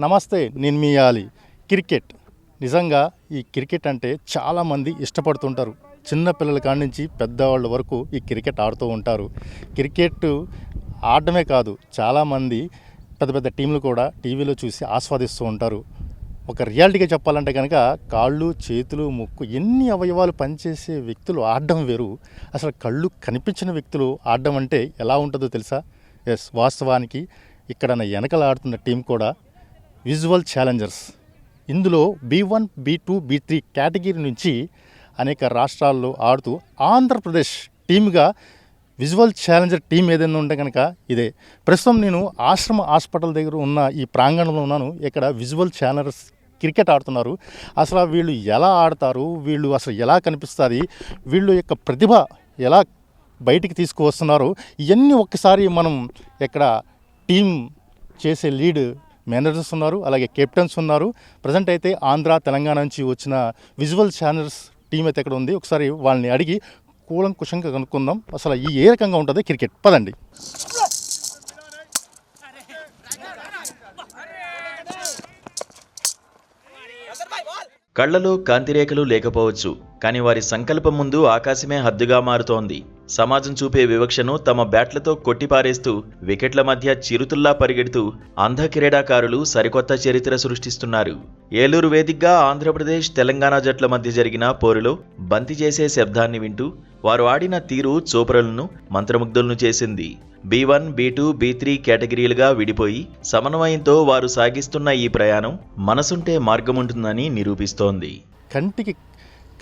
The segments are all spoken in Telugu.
నమస్తే, నేను మీ యాలి. క్రికెట్ నిజంగా ఈ క్రికెట్ అంటే చాలామంది ఇష్టపడుతుంటారు. చిన్న పిల్లల కాడి నుంచి పెద్దవాళ్ళ వరకు ఈ క్రికెట్ ఆడుతూ ఉంటారు. క్రికెట్ ఆడడమే కాదు, చాలామంది పెద్ద పెద్ద టీంలు కూడా టీవీలో చూసి ఆస్వాదిస్తూ ఉంటారు. ఒక రియాలిటీగా చెప్పాలంటే కనుక కాళ్ళు, చేతులు, ముక్కు ఎన్ని అవయవాలు పనిచేసే వ్యక్తులు ఆడడం వేరు. అసలు కళ్ళు కనిపించిన వ్యక్తులు ఆడడం అంటే ఎలా ఉంటుందో తెలుసా? ఎస్, వాస్తవానికి ఇక్కడ నా వెనకల ఆడుతున్న టీం కూడా విజువల్ ఛాలెంజర్స్. ఇందులో B1, B2, B3 కేటగిరీ నుంచి అనేక రాష్ట్రాల్లో ఆడుతూ ఆంధ్రప్రదేశ్ టీమ్గా విజువల్ ఛాలెంజర్ టీం ఏదైనా ఉంటే కనుక ఇదే. ప్రస్తుతం నేను ఆశ్రమ హాస్పిటల్ దగ్గర ఉన్న ఈ ప్రాంగణంలో ఉన్నాను. ఇక్కడ విజువల్ ఛాలెంజర్స్ క్రికెట్ ఆడుతున్నారు. అసలు వీళ్ళు ఎలా ఆడతారు, వీళ్ళు అసలు ఎలా కనిపిస్తుంది, వీళ్ళు యొక్క ప్రతిభ ఎలా బయటికి తీసుకువస్తున్నారు, ఇవన్నీ ఒక్కసారి మనం ఇక్కడ టీం చేసే లీడ్ మేనేజర్స్ ఉన్నారు, అలాగే కెప్టెన్స్ ఉన్నారు. ప్రజెంట్ అయితే ఆంధ్ర, తెలంగాణ నుంచి వచ్చిన విజువల్ ఛానల్స్ టీం అయితే ఇక్కడ ఉంది. ఒకసారి వాళ్ళని అడిగి కూలంకుషంగా కనుక్కుందాం అసలు ఈ ఏ రకంగా ఉంటుంది క్రికెట్. పదండి. కళ్లలో కాంతిరేఖలు లేకపోవచ్చు, కానీ వారి సంకల్పం ముందు ఆకాశమే హద్దుగా మారుతోంది. సమాజం చూపే వివక్షను తమ బ్యాట్లతో కొట్టిపారేస్తూ వికెట్ల మధ్య చిరుతుల్లా పరిగెడుతూ అంధ క్రీడాకారులు సరికొత్త చరిత్ర సృష్టిస్తున్నారు. ఏలూరు వేదికగా ఆంధ్రప్రదేశ్, తెలంగాణ జట్ల మధ్య జరిగిన పోరులో బంతి చేసే శబ్దాన్ని వింటూ వారు ఆడిన తీరు చూపరులను మంత్రముగ్ధులను చేసింది. B1, B2, B3 కేటగిరీలుగా విడిపోయి సమన్వయంతో వారు సాగిస్తున్న ఈ ప్రయాణం మనసుంటే మార్గముంటుందని నిరూపిస్తోంది. కంటికి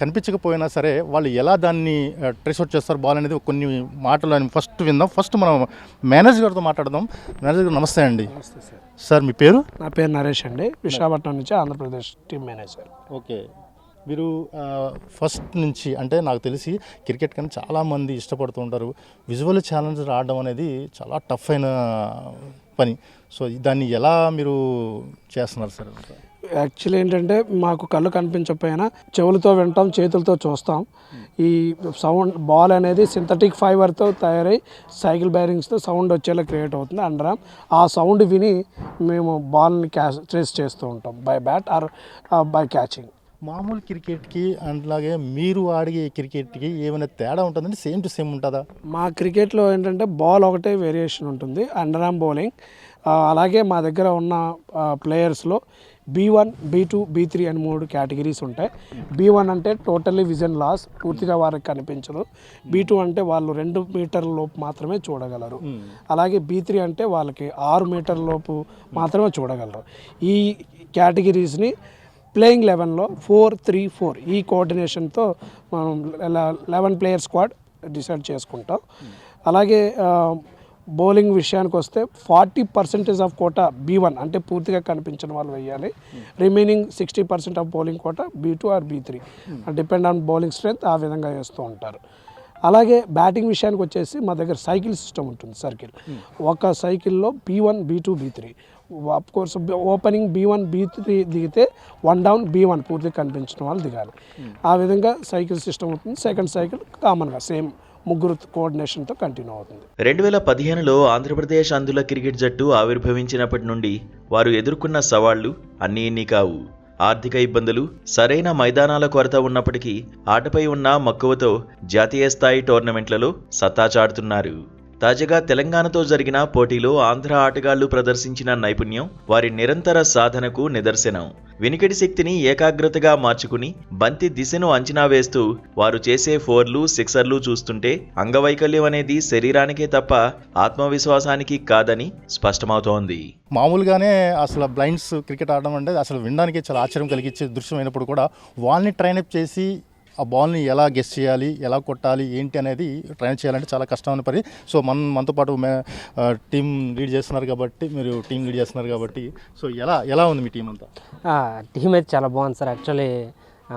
కనిపించకపోయినా సరే వాళ్ళు ఎలా దాన్ని ట్రేస్ అవుట్ చేస్తారు బాల్ అనేది కొన్ని మాటలు ఫస్ట్ విందాం. ఫస్ట్ మనం మేనేజర్ గారితో మాట్లాడదాం. మేనేజర్ గారు నమస్తే అండి. నమస్తే సార్. సార్ మీ పేరు? నా పేరు నరేష్ అండి, విశాఖపట్నం నుంచి ఆంధ్రప్రదేశ్ టీమ్ మేనేజర్. ఓకే, మీరు ఫస్ట్ నుంచి అంటే నాకు తెలిసి క్రికెట్ కానీ చాలామంది ఇష్టపడుతూ ఉంటారు. విజువల్ ఛాలెంజర్ ఆడడం అనేది చాలా టఫ్ అయిన పని. సో దాన్ని ఎలా మీరు చేస్తున్నారు సార్? యాక్చువల్లీ ఏంటంటే మాకు కళ్ళు కనిపించకపోయినా చెవులతో వింటాం, చేతులతో చూస్తాం. ఈ సౌండ్ బాల్ అనేది సింథటిక్ ఫైబర్తో తయారై సైకిల్ బేరింగ్స్తో సౌండ్ వచ్చేలా క్రియేట్ అవుతుంది అండర్ ఆర్మ్. ఆ సౌండ్ విని మేము బాల్ని ట్రేస్ చేస్తూ ఉంటాం by bat or by catching. మామూలు క్రికెట్కి అలాగే మీరు ఆడే క్రికెట్కి ఏమైనా తేడా ఉంటుందంటే సేమ్ టు సేమ్ ఉంటుందా? మా క్రికెట్లో ఏంటంటే బాల్ ఒకటే వేరియేషన్ ఉంటుంది, అండర్ ఆర్మ్ బౌలింగ్. అలాగే మా దగ్గర ఉన్న ప్లేయర్స్లో B1, B2, B3 అని 3 కేటగిరీస్ ఉంటాయి. B1 అంటే టోటల్లీ విజన్ లాస్, పూర్తిగా వారికి కనిపించదు. B2 అంటే వాళ్ళు 2 మీటర్ల లోపు మాత్రమే చూడగలరు. అలాగే B3 అంటే వాళ్ళకి 6 మీటర్ల లోపు మాత్రమే చూడగలరు. ఈ కేటగిరీస్ని ప్లేయింగ్ 11లో 4-3-4 ఈ కోఆర్డినేషన్తో మనం 11 ప్లేయర్ స్క్వాడ్ డిసైడ్ చేసుకుంటాం. అలాగే బౌలింగ్ విషయానికి వస్తే 40% ఆఫ్ కోటా B1 అంటే పూర్తిగా కనిపించిన వాళ్ళు వేయాలి. Remaining 60% of bowling quota B2 or B3 depend on bowling strength, ఆ విధంగా వేస్తూ ఉంటారు. అలాగే బ్యాటింగ్ విషయానికి వచ్చేసి మా దగ్గర సైకిల్ సిస్టమ్ ఉంటుంది, సర్కిల్. ఒక సైకిల్లో B1, B2, B3 of course opening B1, B3 దిగితే 1 డౌన్ B1 పూర్తిగా కనిపించిన వాళ్ళు దిగాలి. ఆ విధంగా సైకిల్ సిస్టమ్ అవుతుంది. సెకండ్ సైకిల్ కామన్గా సేమ్ ముగ్గురు కోఆర్డినేషన్తో కంటిన్యూ అవుతుంది. 2015లో ఆంధ్రప్రదేశ్ అంధుల క్రికెట్ జట్టు ఆవిర్భవించినప్పటి నుండి వారు ఎదుర్కొన్న సవాళ్లు అన్నీ ఇన్ని కావు. ఆర్థిక ఇబ్బందులు, సరైన మైదానాల కొరత ఉన్నప్పటికీ ఆటపై ఉన్న మక్కువతో జాతీయ స్థాయి టోర్నమెంట్లలో సత్తా చాటుతున్నారు. తాజాగా తెలంగాణతో జరిగిన పోటీలో ఆంధ్ర ఆటగాళ్లు ప్రదర్శించిన నైపుణ్యం వారి నిరంతర సాధనకు నిదర్శనం. వినికిడి శక్తిని ఏకాగ్రతగా మార్చుకుని బంతి దిశను అంచనా వేస్తూ వారు చేసే 4లు, 6లు చూస్తుంటే అంగవైకల్యం అనేది శరీరానికే తప్ప ఆత్మవిశ్వాసానికి కాదని స్పష్టమవుతోంది. మామూలుగానే అసలు బ్లైండ్స్ క్రికెట్ ఆడడం అంటే అసలు వినడానికి చాలా ఆశ్చర్యం కలిగించే దృశ్యం అయినప్పుడు కూడా వాళ్ళని ట్రైనప్ చేసి ఆ బాల్ని ఎలా గెస్ చేయాలి, ఎలా కొట్టాలి, ఏంటి అనేది ట్రైన్ చేయాలంటే చాలా కష్టమైన పని. సో మనతో పాటు టీం లీడ్ చేస్తున్నారు కాబట్టి సో ఎలా ఉంది మీ టీం అంతా? టీం అయితే చాలా బాగుంది సార్. యాక్చువల్లీ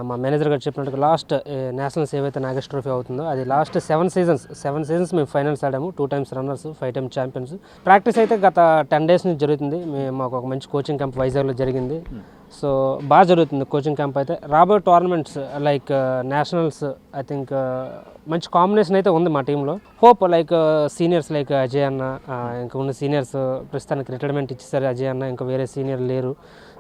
మా మేనేజర్ గారు చెప్పినట్టు లాస్ట్ నేషనల్స్ ఏవైతే నాగేష్ ట్రోఫీ అవుతుందో అది లాస్ట్ 7 సీజన్స్ మేము ఫైనల్స్ ఆడాము. 2 times runners, 5 times champions. Practice అయితే గత 10 డేస్ నుంచి జరుగుతుంది. మాకు ఒక మంచి కోచింగ్ క్యాంప్ వైజాగ్లో జరిగింది. సో బాగా జరుగుతుంది కోచింగ్ క్యాంప్ అయితే. రాబోయే tournaments like nationals I think మంచి కాంబినేషన్ అయితే ఉంది మా టీంలో. Hope like seniors like Ajay అన్న, ఇంకా ఉన్న సీనియర్స్ ప్రస్తుతానికి రిటైర్మెంట్ ఇచ్చేసారు అజయ్ అన్న, ఇంకా వేరే సీనియర్ లేరు.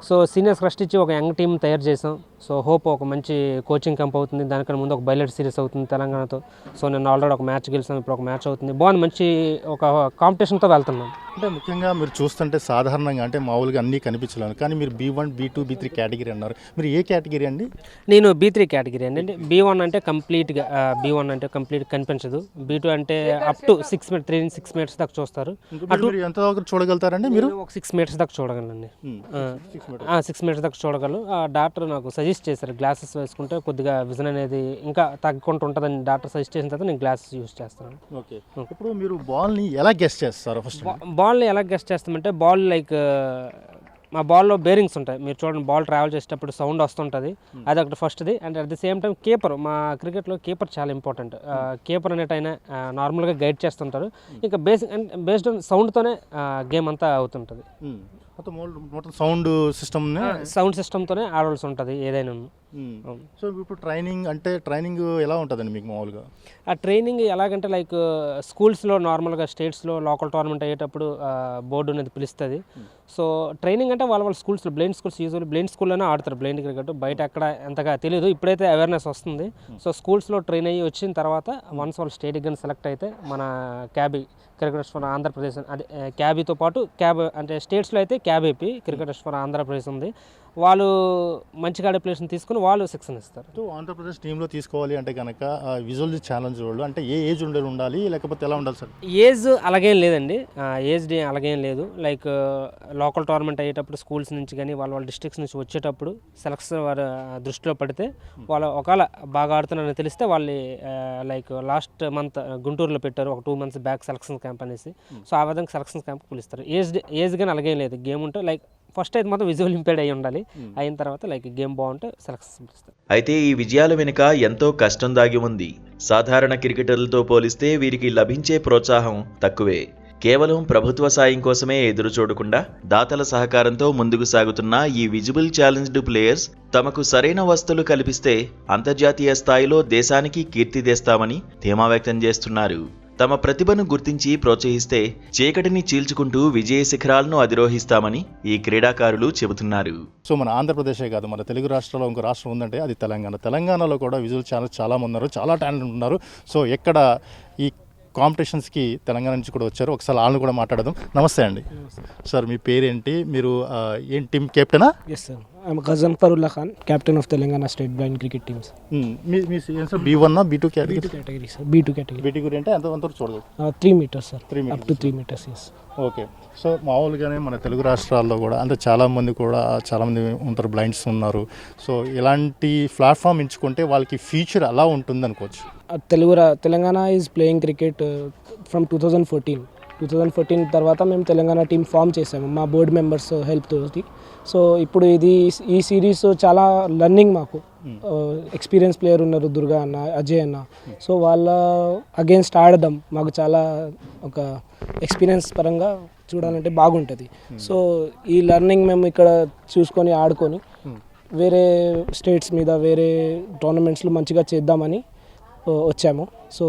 సో సీనియర్స్ రెస్ట్ ఇచ్చి ఒక యంగ్ టీం తయారు చేసాం. సో హోప్ ఒక మంచి కోచింగ్ క్యాంప్ అవుతుంది. దానికన్నా ముందు ఒక బైలెట్ సిరీస్ అవుతుంది తెలంగాణతో. సో నేను ఆల్రెడీ ఒక మ్యాచ్ గెలిచాను, ఇప్పుడు ఒక మ్యాచ్ అవుతుంది. బాగుంది, మంచి ఒక కాంపిటీషన్తో వెళ్తున్నాం. అంటే ముఖ్యంగా మీరు చూస్తుంటే సాధారణంగా అంటే మామూలుగా అన్నీ కనిపించలేను, కానీ మీరు B1, B2, B3 కేటగిరీ అన్నారు. మీరు ఏ కేటగిరీ అండి? నేను B3 కేటగిరీ అండి. B1 అంటే కంప్లీట్గా B1 అంటే కంప్లీట్ కనిపించదు. B2 అంటే అప్ టు 6 minutes 3 నుంచి 6 minutes దాకా చూస్తారు. మీరు ఎంత వరకు చూడగలుగుతారండి? మీరు ఒక 6 minutes దాకా చూడగలండి. 6 minutes దాకా చూడగలరు. డాక్టర్ నాకు సజెస్ట్ చేశారు గ్లాసెస్ వేసుకుంటే కొద్దిగా విజన్ అనేది ఇంకా తగ్గుకుంటూ ఉంటుందని డాక్టర్ సజెస్ట్ చేసిన తర్వాత నేను గ్లాసెస్ యూస్ చేస్తాను. ఓకే, ఇప్పుడు మీరు బాల్ని ఎలా గెస్ చేస్తారు? ఫస్ట్ బాల్ని ఎలా గెస్ట్ చేస్తామంటే బాల్ లైక్ మా బాల్లో బేరింగ్స్ ఉంటాయి. మీరు చూడండి, బాల్ ట్రావెల్ చేసేటప్పుడు సౌండ్ వస్తుంటుంది, అది ఒకటి ఫస్ట్ది. And at the same time keeper, మా క్రికెట్లో కీపర్ చాలా ఇంపార్టెంట్. కీపర్ అనేటైనా నార్మల్గా గైడ్ చేస్తుంటారు. ఇంకా బేస్డ్ ఆన్ సౌండ్తోనే గేమ్ అంతా అవుతుంటుంది. మొత్తం సౌండ్ సిస్టమ్తోనే ఆడవలసి ఉంటుంది ఏదైనా. సో ఇప్పుడు ట్రైనింగ్ ఎలా ఉంటుందండి మీకు మామూలుగా? ఆ ట్రైనింగ్ ఎలాగంటే లైక్ స్కూల్స్లో నార్మల్గా స్టేట్స్లో లోకల్ టోర్నమెంట్ అయ్యేటప్పుడు బోర్డు అనేది పిలుస్తుంది. సో ట్రైనింగ్ అంటే వాళ్ళ స్కూల్స్లో బ్లైండ్ స్కూల్స్ యూజువల్లీ బ్లైండ్ స్కూల్లోనే ఆడతారు బ్లైండ్ క్రికెట్. బయట ఎక్కడ ఎంతగా తెలియదు, ఇప్పుడైతే అవేర్నెస్ వస్తుంది. సో స్కూల్స్లో ట్రైన్ అయ్యి వచ్చిన తర్వాత వన్స్ వాళ్ళు స్టేట్కి కానీ సెలెక్ట్ అయితే మన క్యాబీ క్రికెటర్స్ ఫర్ ఆంధ్రప్రదేశ్, అదే క్యాబీతో పాటు క్యాబ్ అంటే స్టేట్స్లో అయితే క్యాబేపీ క్రికెటర్స్ ఫర్ ఆంధ్రప్రదేశ్ ఉంది. వాళ్ళు మంచిగా ఆడే ప్లేస్ని తీసుకుని వాళ్ళు శిక్షణ ఇస్తారు. ఆంధ్రప్రదేశ్ టీంలో తీసుకోవాలి అంటే కనుక విజువల్ ఛాలెంజ్ వాళ్ళు అంటే ఏ ఏజ్ ఉండాలి లేకపోతే ఎలా ఉండాలి సార్? ఏజ్ అలాగేం లేదండి, ఏజ్ అలాగేం లేదు. లైక్ లోకల్ టోర్నమెంట్ అయ్యేటప్పుడు స్కూల్స్ నుంచి కానీ వాళ్ళ డిస్ట్రిక్ట్స్ నుంచి వచ్చేటప్పుడు సెలక్షన్ వారు దృష్టిలో పడితే వాళ్ళు ఒకవేళ బాగా ఆడుతున్నారని తెలిస్తే వాళ్ళు లైక్ లాస్ట్ మంత్ గుంటూరులో పెట్టారు ఒక 2 months బ్యాక్ సెలక్షన్ క్యాంప్ అనేసి. సో ఆ విధంగా సెలక్షన్ క్యాంప్ పిలుస్తారు. ఏజ్ కానీ అలాగేం లేదు. గేమ్ ఉంటే లైక్ ఫస్ట్ అయితే మాత్రం విజువల్ ఇంపేర్డ్ అయి ఉండాలి, అయిన తర్వాత లైక్ గేమ్ బాగుంటే సెలక్షన్ పిలుస్తారు. అయితే ఈ విజయాల వెనుక ఎంతో కష్టం దాగి ఉంది. సాధారణ క్రికెటర్లతో పోలిస్తే వీరికి లభించే ప్రోత్సాహం తక్కువే. కేవలం ప్రభుత్వ సాయం కోసమే ఎదురు చూడకుండా దాతల సహకారంతో ముందుకు సాగుతున్న ఈ విజిబుల్ ఛాలెంజ్డ్ ప్లేయర్స్ తమకు సరైన వసతులు కల్పిస్తే అంతర్జాతీయ స్థాయిలో దేశానికి కీర్తి తెస్తామని ధీమా వ్యక్తం చేస్తున్నారు. తమ ప్రతిభను గుర్తించి ప్రోత్సహిస్తే చీకటిని చీల్చుకుంటూ విజయ శిఖరాలను అధిరోహిస్తామని ఈ క్రీడాకారులు చెబుతున్నారు. సో మన ఆంధ్రప్రదేశే కాదు, మన తెలుగు రాష్ట్రాల్లో ఇంకో రాష్ట్రం ఉందంటే అది తెలంగాణలో కూడా విజువల్ ఛానల్స్ చాలా మంది ఉన్నారు, చాలా టాలెంట్ ఉన్నారు. సో ఎక్కడ ఈ కాంపిటీషన్స్కి తెలంగాణ నుంచి కూడా వచ్చారు. ఒకసారి వాళ్ళని కూడా మాట్లాడదాం. నమస్తే అండి సార్, మీ పేరేంటి? మీరు ఏం టీమ్ కెప్టెనా? Yes sir, I'm Ghazanfarullah Khan, captain of Telangana state blind cricket teams. మీ sir B1 B2 category sir. B2 category అంటే ఎంతవరకు చూడదు? 3 meters sir, up to 3 meters. Yes. Okay, so మామూలుగానే మన తెలుగు రాష్ట్రాల్లో కూడా అంటే చాలామంది ఉంటారు, బ్లైండ్స్ ఉన్నారు. సో ఇలాంటి ప్లాట్ఫామ్ ఎంచుకుంటే వాళ్ళకి ఫ్యూచర్ అలా ఉంటుంది అనుకోవచ్చు. Telangana is playing cricket from 2014 తర్వాత మేము తెలంగాణ టీం ఫామ్ చేసాము మా బోర్డ్ మెంబర్స్ హెల్ప్ తోటి. సో ఇప్పుడు ఈ సిరీస్ చాలా లర్నింగ్ మాకు. ఎక్స్పీరియన్స్ ప్లేయర్ ఉన్నారు దుర్గా అన్న, అజయ్ అన్న. సో వాళ్ళ అగేన్స్ట్ ఆడడం మాకు చాలా ఒక ఎక్స్పీరియన్స్ పరంగా చూడాలంటే బాగుంటుంది. సో ఈ లర్నింగ్ మేము ఇక్కడ చూసుకొని ఆడుకొని వేరే స్టేట్స్ మీద వేరే టోర్నమెంట్స్లో మంచిగా చేద్దామని వచ్చాము. సో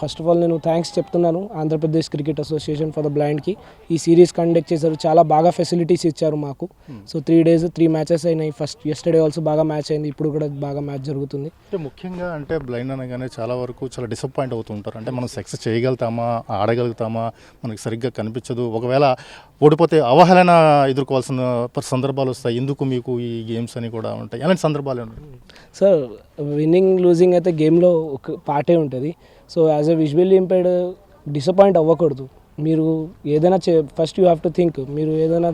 ఫస్ట్ ఆఫ్ ఆల్ నేను థ్యాంక్స్ చెప్తున్నాను Andhra Pradesh cricket association for the బ్లైండ్కి. ఈ సిరీస్ కండక్ట్ చేశారు, చాలా బాగా ఫెసిలిటీస్ ఇచ్చారు మాకు. సో 3 days 3 matches అయినాయి. ఎస్టర్డే ఆల్సో బాగా మ్యాచ్ అయింది, ఇప్పుడు కూడా బాగా మ్యాచ్ జరుగుతుంది. అంటే ముఖ్యంగా అంటే బ్లైండ్ అనగానే చాలా వరకు చాలా డిసప్పాయింట్ అవుతుంటారు. అంటే మనం సక్సెస్ చేయగలుగుతామా, ఆడగలుగుతామా, మనకి సరిగ్గా కనిపించదు. ఒకవేళ ఓడిపోతే అవహేళన ఎదుర్కోవాల్సిన సందర్భాలు వస్తాయి. ఎందుకు మీకు ఈ గేమ్స్ అని కూడా ఉంటాయి, అలాంటి సందర్భాలు ఉన్నాయి సార్? విన్నింగ్ లూజింగ్ అయితే గేమ్లో ఒక పార్టే ఉంటుంది. So as a visually impaired disappoint అవ్వకూడదు. మీరు ఏదైనా first you have to think, మీరు ఏదైనా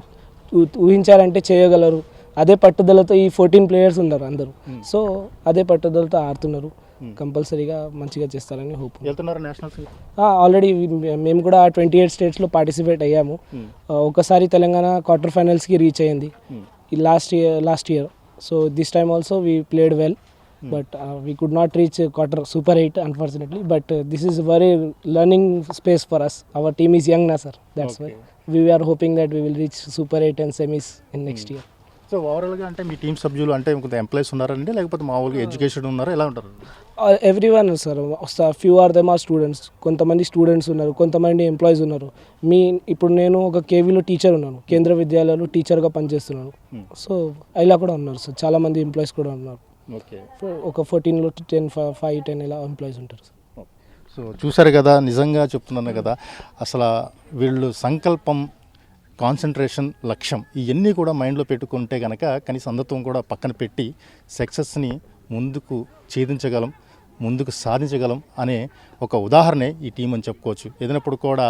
ఊహించారంటే చేయగలరు. అదే పట్టుదలతో ఈ 14 players ఉన్నారు అందరూ. సో అదే పట్టుదలతో ఆడుతున్నారు. కంపల్సరీగా మంచిగా చేస్తారని హోప్. వెళ్తున్నారు నేషనల్స్? ఆల్రెడీ మేము కూడా 28 states పార్టిసిపేట్ అయ్యాము. ఒకసారి తెలంగాణ క్వార్టర్ ఫైనల్స్కి రీచ్ అయ్యింది ఈ last year. So this time also we played well, but we could not reach quarter Super 8 unfortunately, but this is very learning space for us. Our team is young na sir, that's why we are hoping that we will reach Super 8 and semis in next year. So ఓవరాల్గా అంటే మీ టీం సభ్యులు అంటే కొంత ఎంప్లాయీస్ ఉన్నారండి, లేకపోతే మామూలుగా ఎడ్యుకేషన్ ఉన్నారా, ఎలా ఉంటారు? Every one sir, few are them are students. కొంతమంది స్టూడెంట్స్ ఉన్నారు, కొంతమంది ఎంప్లాయీస్ ఉన్నారు. ఇప్పుడు నేను ఒక కేవీలో టీచర్ ఉన్నాను, కేంద్ర విద్యాలయంలో టీచర్గా పనిచేస్తున్నాను. సో ఇలా కూడా ఉన్నారు సార్, చాలామంది ఎంప్లాయీస్ కూడా ఉన్నారు. ఓకే. ఒక 14లో 10 5 10 ఇలా ఎంప్లాయీస్ ఉంటారు సార్. సో చూసారు కదా, నిజంగా చెప్తున్నాను కదా, అసలు వీళ్ళు సంకల్పం, కాన్సన్ట్రేషన్, లక్ష్యం ఇవన్నీ కూడా మైండ్లో పెట్టుకుంటే కనుక కనీసం అందత్వం కూడా పక్కన పెట్టి సక్సెస్ని ముందుకు ఛేదించగలం, ముందుకు సాధించగలం అనే ఒక ఉదాహరణే ఈ టీం అని చెప్పుకోవచ్చు. ఏదైనప్పుడు కూడా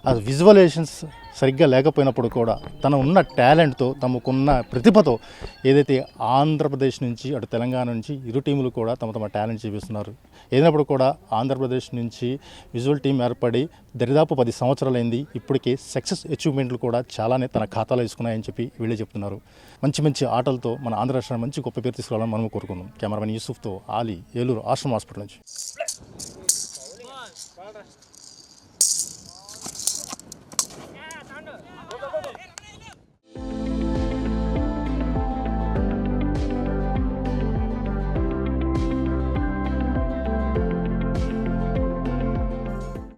ఆ విజువలైజేషన్స్ సరిగ్గా లేకపోయినప్పుడు కూడా తన ఉన్న టాలెంట్తో, తమకున్న ప్రతిభతో ఏదైతే ఆంధ్రప్రదేశ్ నుంచి అటు తెలంగాణ నుంచి ఇరు టీములు కూడా తమ తమ టాలెంట్ చూపిస్తున్నారు. ఏదైనప్పుడు కూడా ఆంధ్రప్రదేశ్ నుంచి విజువల్ టీం ఏర్పడి దరిదాపు 10 సంవత్సరాలైంది. ఇప్పటికే సక్సెస్ అచీవ్మెంట్లు కూడా చాలానే తన ఖాతాలో వేసుకున్నాయని చెప్పి వీళ్ళే చెప్తున్నారు. మంచి మంచి ఆటలతో మన ఆంధ్ర రాష్ట్రాన్ని మంచి గొప్ప పేరు తీసుకురావాలని మనం కోరుకున్నాం. కెమెరామెన్ యూసుఫ్తో ఆలీ, ఏలూరు ఆశ్రమ్ హాస్పిటల్ నుంచి.